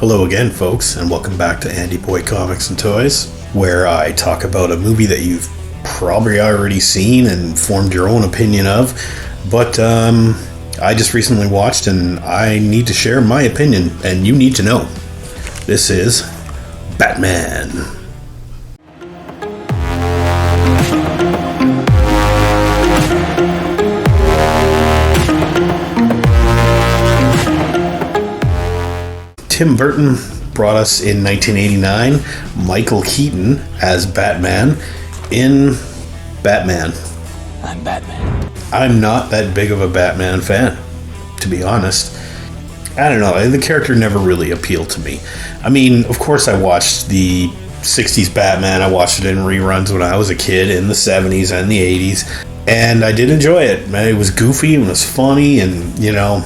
Hello again, folks, and welcome back to Andy Boy Comics and Toys, where I talk about a movie that you've probably already seen and formed your own opinion of, but I just recently watched and I need to share my opinion, and you need to know. This is Batman. Tim Burton brought us in 1989 Michael Keaton as Batman in Batman. I'm Batman. I'm not that big of a Batman fan, to be honest. I don't know, the character never really appealed to me. I mean, of course I watched the 60s Batman, I watched it in reruns when I was a kid in the 70s and the 80s, and I did enjoy it. It was goofy and it was funny, and, you know,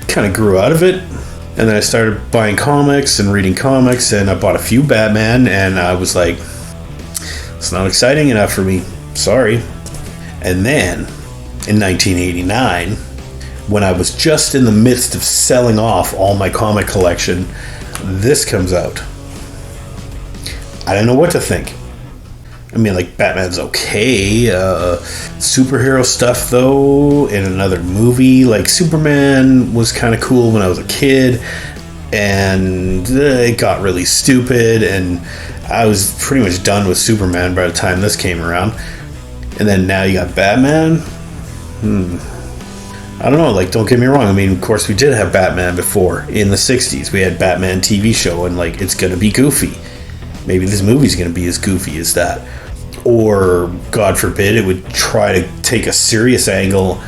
kind of grew out of it. And then I started buying comics and reading comics, and I bought a few Batman, and I was like, it's not exciting enough for me. Sorry. And then, in 1989, when I was just in the midst of selling off all my comic collection, this comes out. I don't know what to think. I mean, like, Batman's okay. Superhero stuff, though, in another movie. Like, Superman was kind of cool when I was a kid, and it got really stupid, and I was pretty much done with Superman by the time this came around. And then now you got Batman? I don't know, like, don't get me wrong. I mean, of course, we did have Batman before. In the 60s, we had Batman TV show, and, like, it's gonna be goofy. Maybe this movie's gonna be as goofy as that. Or, God forbid, it would try to take a serious angle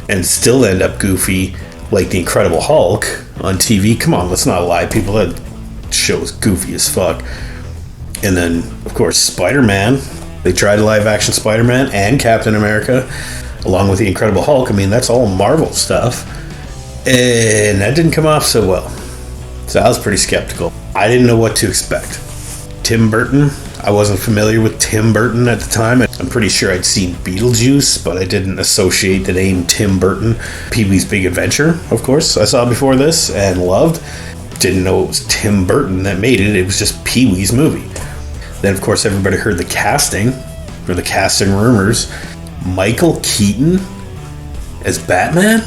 and still end up goofy, like The Incredible Hulk on TV. Come on, let's not lie, people. That show is goofy as fuck. And then, of course, Spider-Man. They tried live-action Spider-Man and Captain America, along with The Incredible Hulk. I mean, that's all Marvel stuff. And that didn't come off so well. So I was pretty skeptical. I didn't know what to expect. Tim Burton. I wasn't familiar with Tim Burton at the time. I'm pretty sure I'd seen Beetlejuice, but I didn't associate the name Tim Burton. Pee-wee's Big Adventure, of course, I saw before this and loved. Didn't know it was Tim Burton that made it. It was just Pee-wee's movie. Then, of course, everybody heard the casting rumors. Michael Keaton as Batman?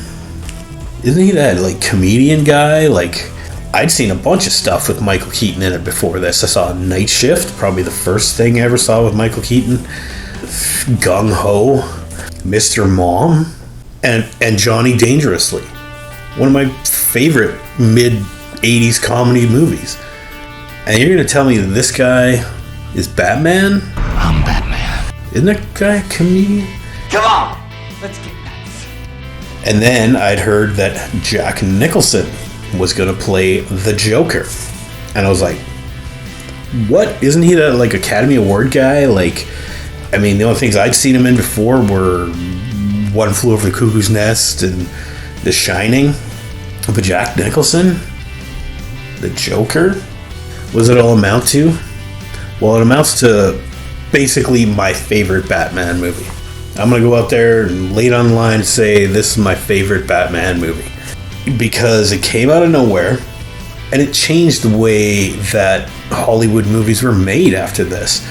Isn't he that, like, comedian guy? Like, I'd seen a bunch of stuff with Michael Keaton in it before this. I saw Night Shift, probably the first thing I ever saw with Michael Keaton. Gung Ho, Mr. Mom, and Johnny Dangerously. One of my favorite mid-80s comedy movies. And you're going to tell me that this guy is Batman? I'm Batman. Isn't that guy a comedian? Come on, let's get nuts. And then I'd heard that Jack Nicholson was going to play the Joker. And I was like, what? Isn't he that, like, Academy Award guy? Like, I mean, the only things I'd seen him in before were One Flew Over the Cuckoo's Nest and The Shining. But Jack Nicholson? The Joker? What does it all amount to? Well, it amounts to basically my favorite Batman movie. I'm going to go out there and lay it on the line and say this is my favorite Batman movie. Because it came out of nowhere, and it changed the way that Hollywood movies were made after this.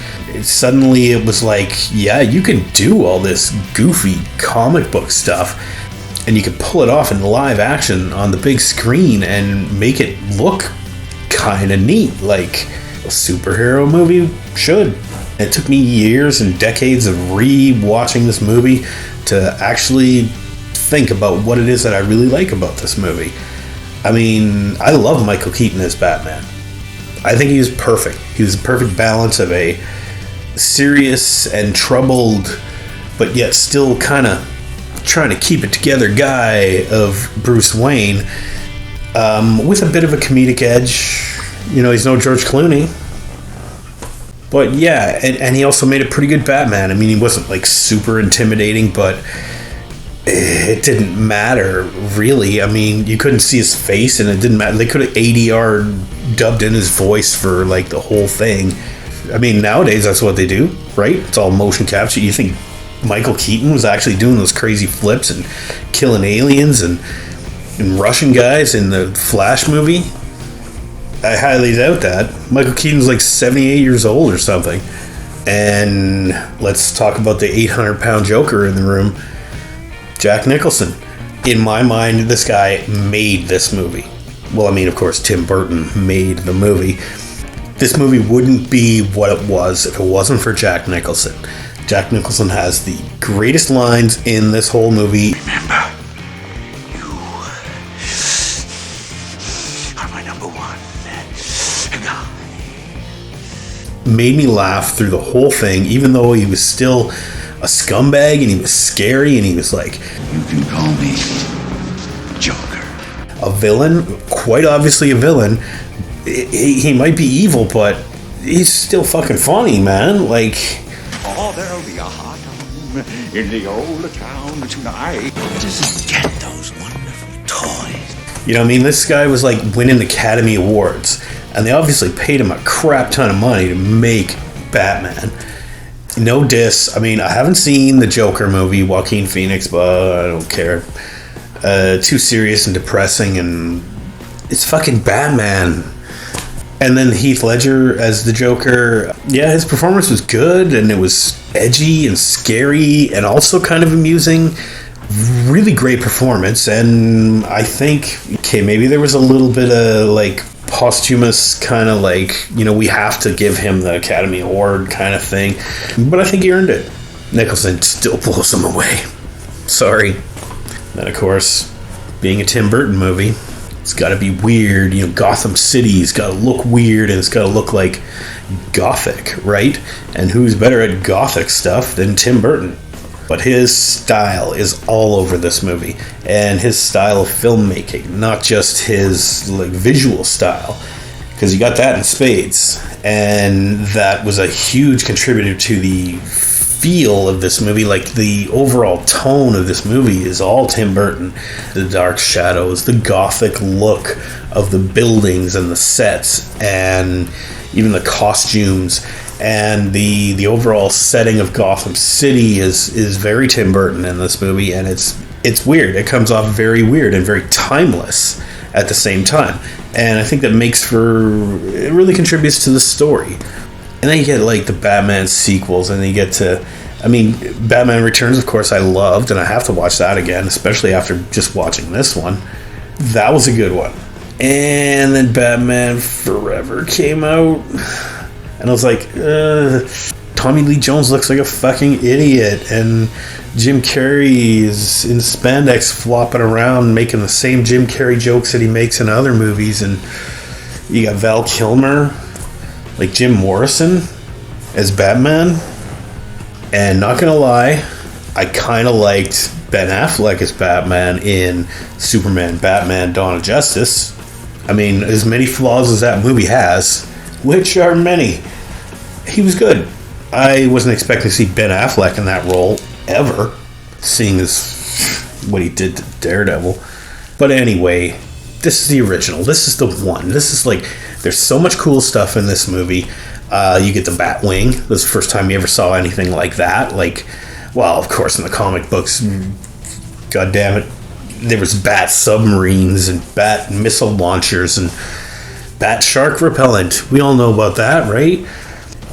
Suddenly it was like, yeah, you can do all this goofy comic book stuff, and you can pull it off in live action on the big screen and make it look kind of neat, like a superhero movie should. It took me years and decades of re-watching this movie to actually think about what it is that I really like about this movie. I mean, I love Michael Keaton as Batman. I think he was perfect. He was a perfect balance of a serious and troubled, but yet still kind of trying to keep it together guy of Bruce Wayne, with a bit of a comedic edge. You know, he's no George Clooney. But yeah, and he also made a pretty good Batman. I mean, he wasn't like super intimidating, but it didn't matter, really. I mean, you couldn't see his face, and it didn't matter. They could have ADR dubbed in his voice for, like, the whole thing. I mean, nowadays, that's what they do, right? It's all motion capture. You think Michael Keaton was actually doing those crazy flips and killing aliens and Russian guys in the Flash movie? I highly doubt that. Michael Keaton's like 78 years old or something. And let's talk about the 800-pound Joker in the room, Jack Nicholson. In my mind, this guy made this movie. Well, I mean, of course, Tim Burton made the movie. This movie wouldn't be what it was if it wasn't for Jack Nicholson. Jack Nicholson has the greatest lines in this whole movie. Remember, you are my number one guy. Made me laugh through the whole thing, even though he was still a scumbag and he was scary and he was like, You can call me Joker. a villain, quite obviously a villain. He might be evil, but he's still fucking funny, man. Like, Oh, there'll be a hot time in the old town tonight. Just get those wonderful toys. you know what I mean? This guy was like winning Academy Awards, and they obviously paid him a crap ton of money to make Batman. No diss. I mean, I haven't seen the Joker movie, Joaquin Phoenix, but I don't care. Too serious and depressing, and it's fucking Batman. And then Heath Ledger as the Joker, yeah, his performance was good, and it was edgy and scary and also kind of amusing. Really great performance, and I think, okay, maybe there was a little bit of like posthumous kind of like, you know, we have to give him the Academy Award kind of thing, but I think he earned it. Nicholson still blows him away. Sorry. Then, of course, being a Tim Burton movie, it's got to be weird. You know, Gotham City's got to look weird, and it's got to look like gothic, right? And who's better at gothic stuff than Tim Burton? But his style is all over this movie, and his style of filmmaking, not just his like visual style, because you got that in spades, and that was a huge contributor to the feel of this movie. Like, the overall tone of this movie is all Tim Burton. The dark shadows, the gothic look of the buildings and the sets, and even the costumes, and the overall setting of Gotham City is very Tim Burton in this movie, and it's weird. It comes off very weird and very timeless at the same time, and I think that it really contributes to the story. And then you get like the Batman sequels, and then you get to, I mean, Batman Returns, of course, I loved, and I have to watch that again, especially after just watching this one. That was a good one. And then Batman Forever came out, and I was like, Tommy Lee Jones looks like a fucking idiot, and Jim Carrey is in spandex flopping around making the same Jim Carrey jokes that he makes in other movies, and you got Val Kilmer, like Jim Morrison as Batman. And not gonna lie, I kind of liked Ben Affleck as Batman in Superman, Batman, Dawn of Justice. I mean, as many flaws as that movie has, which are many, he was good. I wasn't expecting to see Ben Affleck in that role ever, seeing as what he did to Daredevil. But anyway, this is the original. This is the one. This is like, there's so much cool stuff in this movie. You get the Batwing. This is the first time you ever saw anything like that. Like, well, of course, in the comic books, god damn it, there was bat submarines and bat missile launchers and bat shark repellent. We all know about that, right?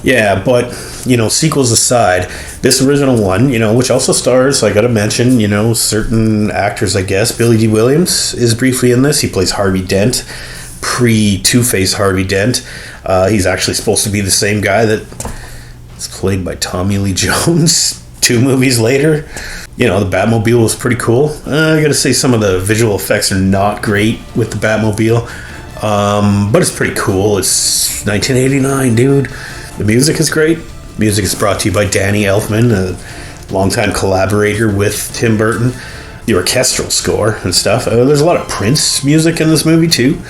Yeah, but, you know, sequels aside, this original one, you know, which also stars, I gotta mention, you know, certain actors, I guess. Billy D. Williams is briefly in this. He plays Harvey Dent, pre-Two-Face Harvey Dent. He's actually supposed to be the same guy that is played by Tommy Lee Jones 2 movies later. You know, the Batmobile was pretty cool. I gotta say, some of the visual effects are not great with the Batmobile, but it's pretty cool. It's 1989, dude. The music is great. Music is brought to you by Danny Elfman, a longtime collaborator with Tim Burton. The orchestral score and stuff. There's a lot of Prince music in this movie too.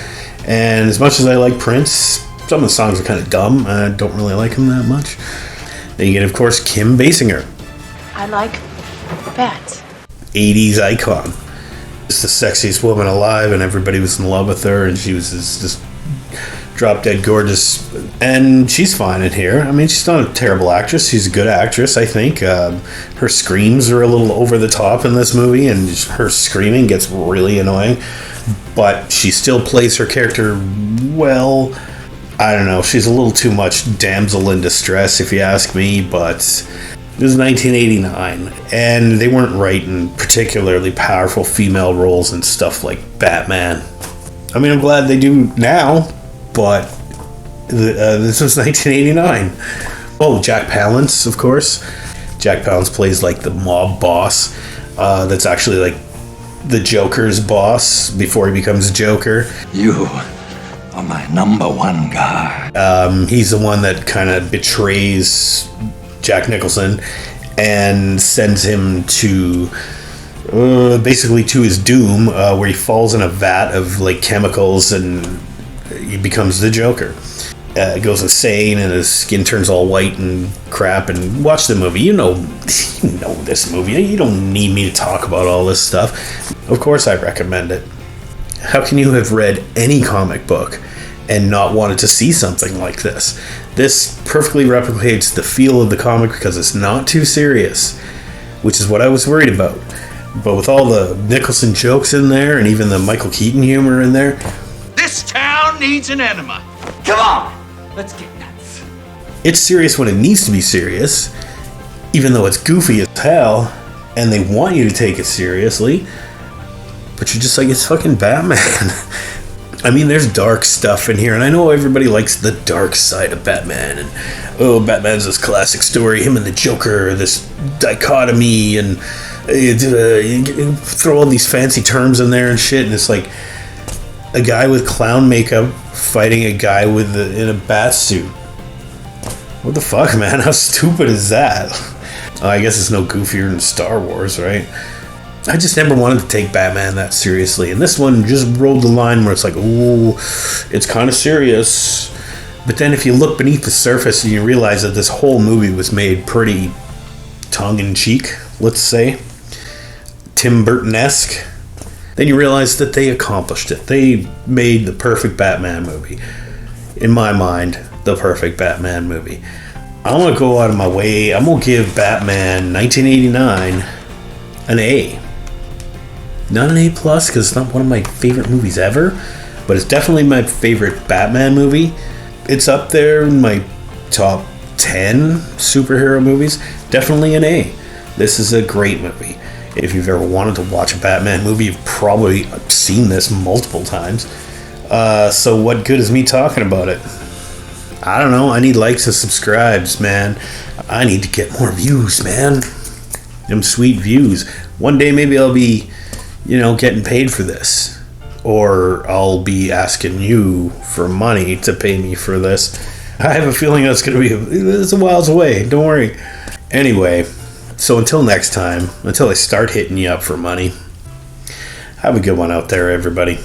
And as much as I like Prince, some of the songs are kind of dumb. I don't really like him that much. Then you get, of course, Kim Basinger. I like bats. 80s icon. Just the sexiest woman alive, and everybody was in love with her, and she was just drop dead gorgeous, and she's fine in here. I mean, she's not a terrible actress. She's a good actress, I think. Her screams are a little over the top in this movie, and her screaming gets really annoying. but she still plays her character well. I don't know, she's a little too much damsel in distress if you ask me, but this is 1989, and they weren't writing particularly powerful female roles and stuff like Batman. I mean, I'm glad they do now, but this was 1989. Oh, Jack Palance, of course. Jack Palance plays like the mob boss. That's actually like the Joker's boss before he becomes Joker. You are my number one guy. He's the one that kind of betrays Jack Nicholson and sends him to basically to his doom, where he falls in a vat of like chemicals and he becomes the Joker. Goes insane and his skin turns all white and crap. And watch the movie. You know this movie. You don't need me to talk about all this stuff. Of course I recommend it. How can you have read any comic book and not wanted to see something like this? This perfectly replicates the feel of the comic because it's not too serious, which is what I was worried about. But with all the Nicholson jokes in there and even the Michael Keaton humor in there, this town needs an enema. Come on, let's get nuts. it's serious when it needs to be serious, even though it's goofy as hell and they want you to take it seriously, but you're just like, it's fucking Batman. I mean, there's dark stuff in here, and I know everybody likes the dark side of Batman, and Batman's this classic story, him and the Joker, this dichotomy, and you throw all these fancy terms in there and shit, and it's like a guy with clown makeup fighting a guy in a bat suit. What the fuck, man? How stupid is that? I guess it's no goofier than Star Wars, right? I just never wanted to take Batman that seriously, and this one just rolled the line where it's like, ooh, it's kind of serious. But then if you look beneath the surface and you realize that this whole movie was made pretty tongue-in-cheek, let's say, Tim Burton-esque, then you realize that they accomplished it. They made the perfect Batman movie. In my mind, the perfect Batman movie. I'm going to go out of my way. I'm going to give Batman 1989 an A. Not an A+, because it's not one of my favorite movies ever, but it's definitely my favorite Batman movie. It's up there in my top 10 superhero movies. Definitely an A. This is a great movie. If you've ever wanted to watch a Batman movie, you've probably seen this multiple times. So what good is me talking about it? I don't know. I need likes and subscribes, man. I need to get more views, man. Them sweet views. One day maybe I'll be, getting paid for this. Or I'll be asking you for money to pay me for this. I have a feeling that's going to be it's a whiles away. Don't worry. Anyway, so until next time, until I start hitting you up for money, have a good one out there, everybody.